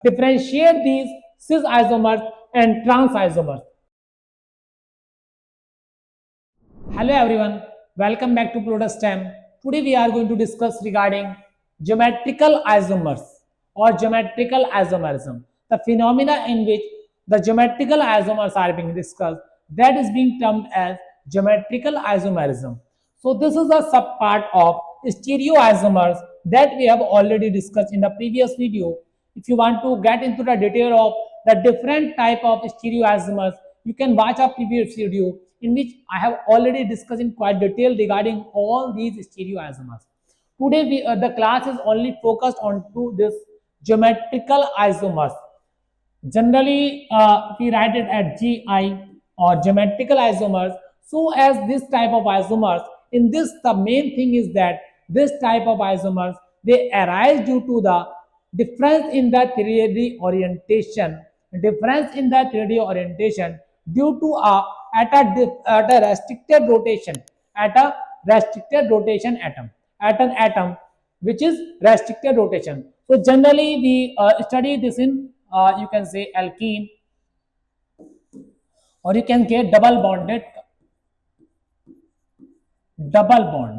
differentiate these cis isomers and trans isomers. Hello everyone, welcome back to PLUTUS STEM. Today we are going to discuss regarding geometrical isomers or geometrical isomerism, the phenomena in which the geometrical isomers are being discussed, that is being termed as geometrical isomerism. So this is a subpart of stereoisomers that we have already discussed in the previous video. If you want to get into the detail of the different type of stereoisomers, you can watch our previous video in which I have already discussed in quite detail regarding all these stereoisomers. Today the class is only focused on to this geometrical isomers. Generally, we write it at GI or geometrical isomers. So as this type of isomers, in this the main thing is that this type of isomers, they arise due to the difference in the 3D orientation, due to at a restricted rotation, at an atom which is restricted rotation. So generally we study this in you can say alkene, or you can get double bond.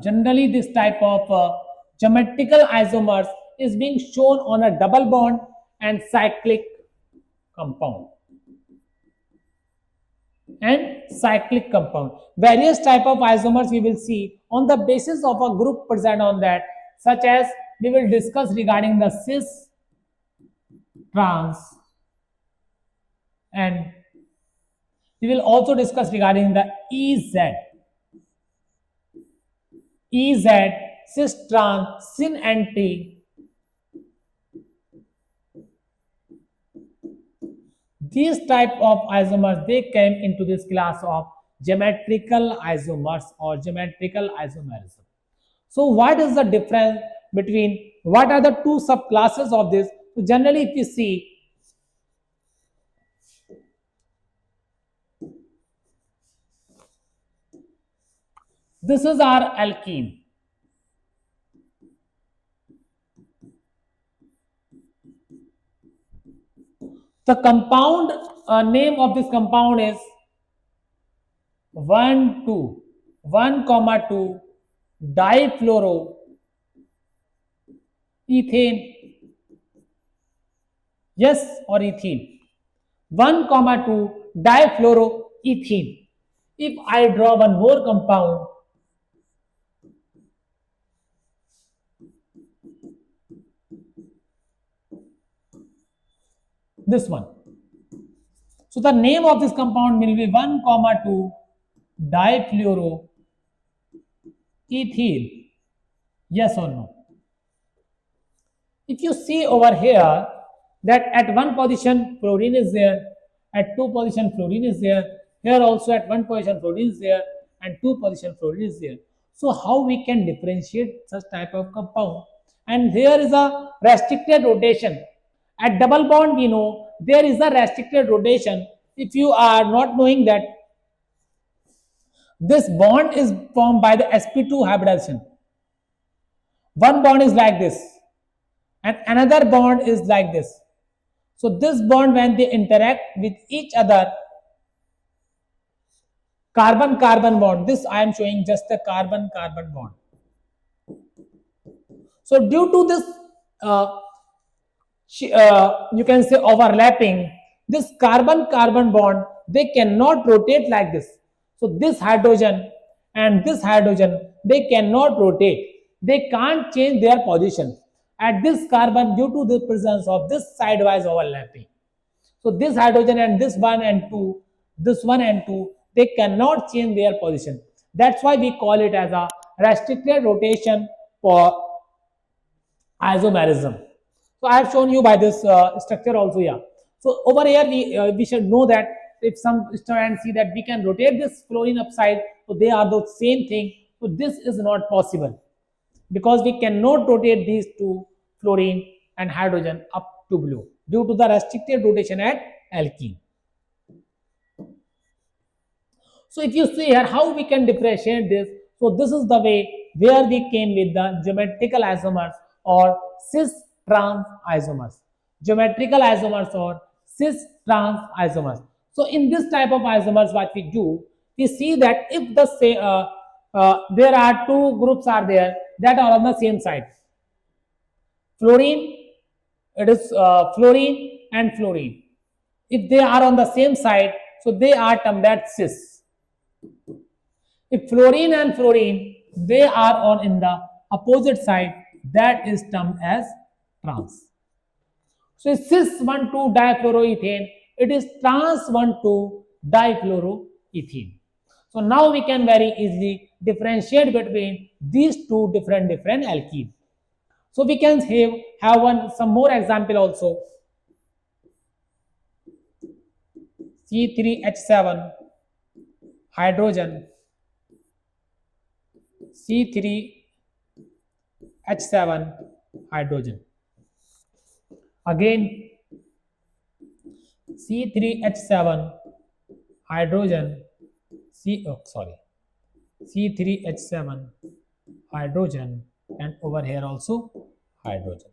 Generally this type of geometrical isomers is being shown on a double bond and cyclic compound. Various type of isomers we will see on the basis of a group present on that, such as we will discuss regarding the cis trans, and we will also discuss regarding the EZ, cis trans, sin anti. These type of isomers, they came into this class of geometrical isomers or geometrical isomerism. So what is the difference between, what are the two subclasses of this? So generally if you see, this is our alkene. The compound name of this compound is 1,2 difluoroethane. Yes, or ethene. 1,2 difluoroethane. If I draw one more compound, this one. So the name of this compound will be 1,2 difluoroethyl. Yes or no? If you see over here that at one position fluorine is there, at two position fluorine is there, here also at one position fluorine is there, and two position fluorine is there. So how we can differentiate such type of compound? And here is a restricted rotation. At double bond we know there is a restricted rotation. If you are not knowing that, this bond is formed by the sp2 hybridization. One bond is like this and another bond is like this. So this bond, when they interact with each other, carbon-carbon bond, this I am showing just a carbon-carbon bond. So due to this you can say overlapping, this carbon-carbon bond, they cannot rotate like this. So this hydrogen and this hydrogen, they cannot rotate. They can't change their position at this carbon due to the presence of this sidewise overlapping. So this hydrogen and this one and two, they cannot change their position. That's why we call it as a restricted rotation for isomerism. So I have shown you by this structure also. Yeah. So over here we should know that if some students see that we can rotate this fluorine upside, so they are the same thing. So this is not possible because we cannot rotate these two, fluorine and hydrogen, up to blue due to the restricted rotation at alkene. So if you see here how we can differentiate this, so this is the way where we came with the geometrical isomers or cis trans isomers. geometrical isomers or cis trans isomers. So in this type of isomers, what we do, we see that if the say there are two groups are there that are on the same side, fluorine, it is fluorine and fluorine. If they are on the same side, so they are termed as cis. If fluorine and fluorine, they are on in the opposite side, that is termed as trans. So cis 1,2 difluoroethane, it is trans 1,2 difluoroethane. So now we can very easily differentiate between these two different alkenes. So we can have some more example also. C3H7 hydrogen, C3H7 hydrogen. Again C3H7 hydrogen, C3H7 hydrogen, and over here also hydrogen.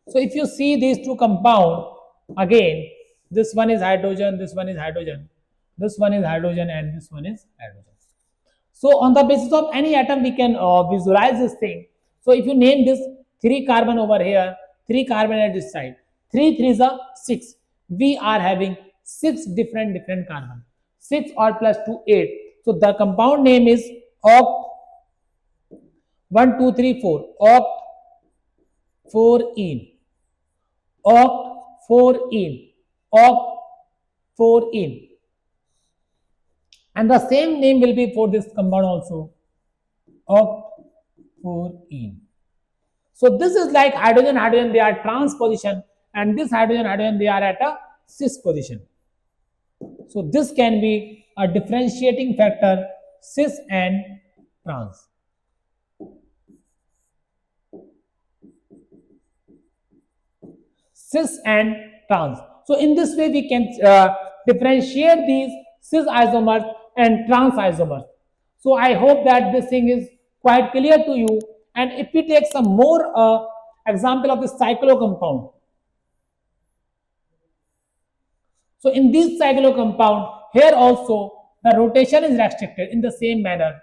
So if you see these two compound, again this one is hydrogen, this one is hydrogen, this one is hydrogen, and this one is hydrogen. So on the basis of any atom we can visualize this thing. So if you name this 3 carbon over here, 3 carbon at this side, 3 3s are 6. We are having 6 different carbon. 6 or plus 2 8. So the compound name is oct 1 2 3 4 oct 4-ene, oct 4-ene, oct 4-ene. And the same name will be for this compound also, oct 4-ene. So this is like hydrogen they are trans position, and this hydrogen they are at a cis position. So this can be a differentiating factor, cis and trans. Cis and trans. So in this way we can differentiate these cis isomers and trans isomers. So I hope that this thing is quite clear to you. And if we take some more example of the cyclo compound. So in this cyclo compound, here also the rotation is restricted in the same manner.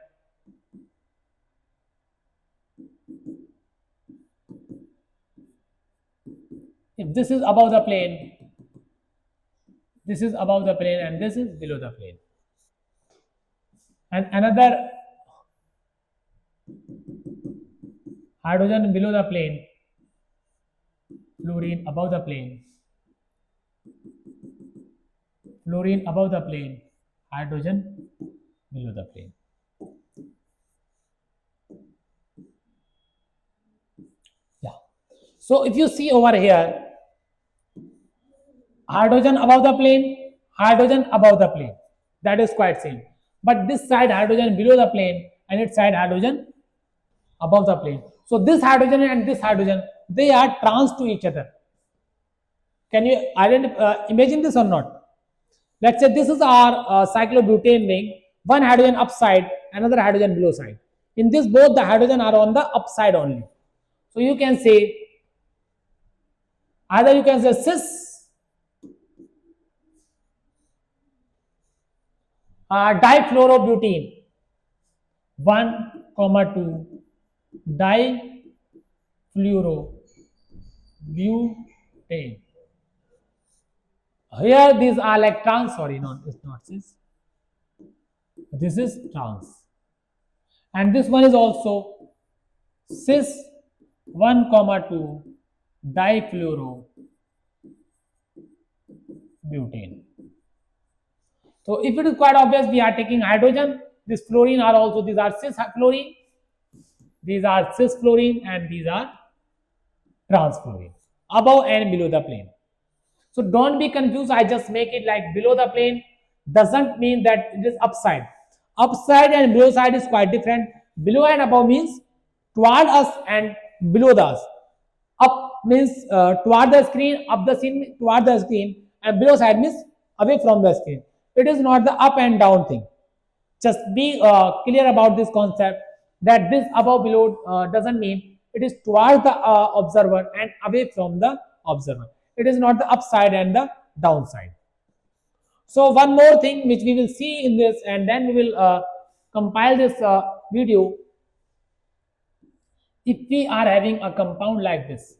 If this is above the plane, this is above the plane, and this is below the plane. And another hydrogen below the plane, fluorine above the plane, fluorine above the plane, hydrogen below the plane. Yeah. So if you see over here, hydrogen above the plane, hydrogen above the plane, that is quite same. But this side hydrogen below the plane, and its side hydrogen above the plane. So this hydrogen and this hydrogen, they are trans to each other. Can you imagine this or not? Let's say this is our cyclobutane ring, one hydrogen upside, another hydrogen below side. In this both the hydrogen are on the upside only. So you can say, either you can say cis difluorobutene 1,2 difluorobutane. Here these are like trans, sorry, no, it's not cis. This is trans. And this one is also cis 1,2 difluorobutane. So if it is quite obvious, we are taking hydrogen, this fluorine are also, these are cis fluorine, these are cis fluorine, and these are trans fluorine, above and below the plane. So don't be confused, I just make it like below the plane doesn't mean that it is upside. Upside and below side is quite different. Below and above means toward us and below us. Up means toward the screen, up the screen, toward the screen, and below side means away from the screen. It is not the up and down thing. Just be clear about this concept, that this above below doesn't mean it is toward the observer and away from the observer. It is not the upside and the downside. So one more thing which we will see in this, and then we will compile this video. If we are having a compound like this,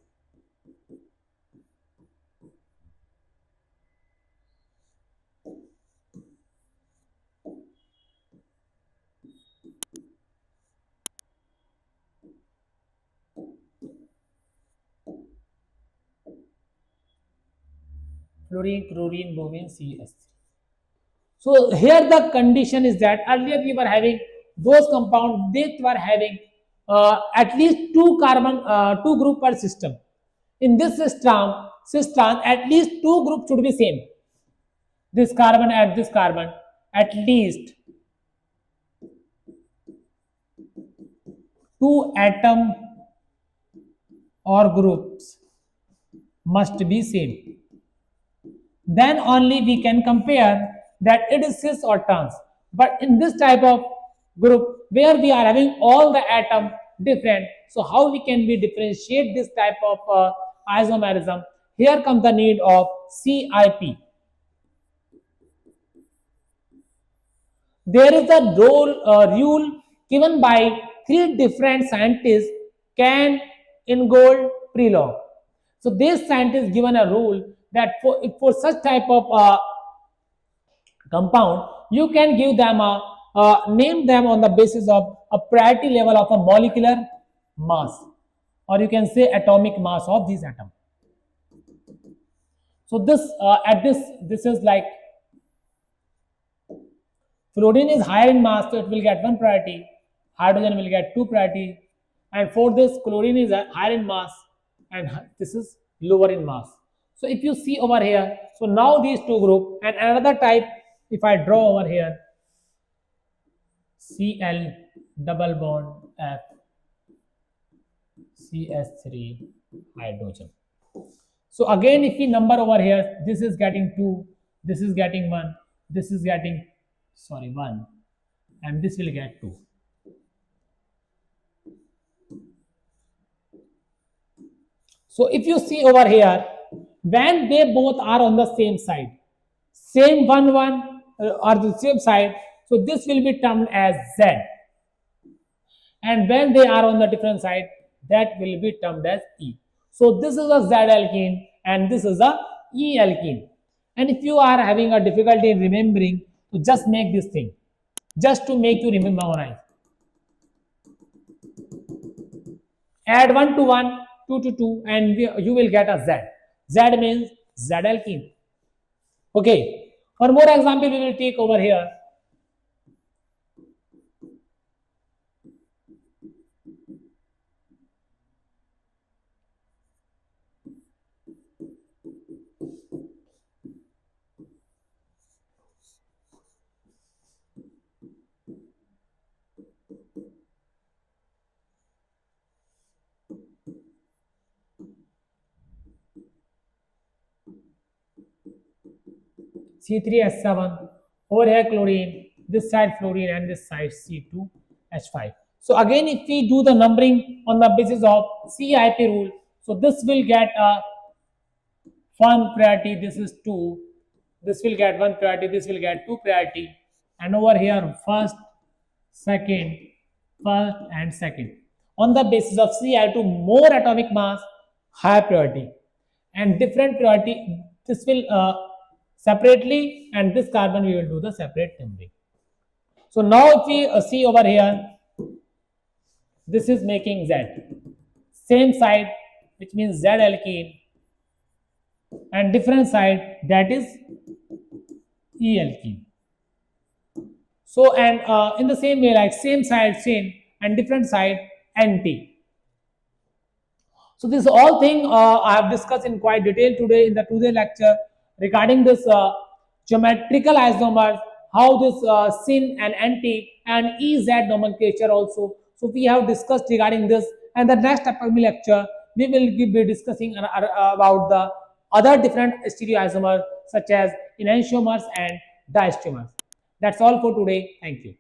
fluorine, chlorine, bromine, CIS. So here the condition is that earlier we were having those compounds, they were having at least two group per system. In this system, at least two groups should be same. This carbon at this carbon, at least two atom or groups must be same. Then only we can compare that it is cis or trans. But in this type of group where we are having all the atom different, so how can we differentiate this type of isomerism? Here comes the need of CIP. There is a rule given by three different scientists, Can, Ingold, Prelog. So this scientist given a rule that for such type of compound, you can give them name them on the basis of a priority level of a molecular mass, or you can say atomic mass of these atoms. So this is like fluorine is higher in mass, so it will get one priority. Hydrogen will get two priority, and for this chlorine is higher in mass, and this is lower in mass. So if you see over here, so now these two group and another type, if I draw over here, Cl double bond F CS3 hydrogen. So again, if we number over here, this is getting 2, this is getting 1, this is getting 1, and this will get 2. So if you see over here, when they both are on the same side, same 1 1 or the same side, so this will be termed as Z. And when they are on the different side, that will be termed as E. So this is a Z alkene and this is a E alkene. And if you are having a difficulty in remembering, so just make this thing, just to make you memorize. Add 1 to 1, 2 to 2, and you will get a Z. Z means Z alkene. Okay. One more example we will take over here. C3H7, over here chlorine, this side fluorine, and this side C2H5. So again, if we do the numbering on the basis of CIP rule, so this will get a 1 priority, this is 2, this will get 1 priority, this will get 2 priority, and over here first, second, and second. On the basis of CI2, more atomic mass, higher priority, and different priority, this will separately, and this carbon we will do the separate numbering. So now if we see over here, this is making Z, same side, which means Z alkene, and different side, that is E alkene. So and in the same way, like same side same and different side anti. So this all thing I have discussed in quite detail today in the today's lecture regarding this geometrical isomers, how this syn and anti and EZ nomenclature also. So we have discussed regarding this, and the next upcoming lecture we will be discussing about the other different stereoisomers such as enantiomers and diastereomers. That's all for today. Thank you.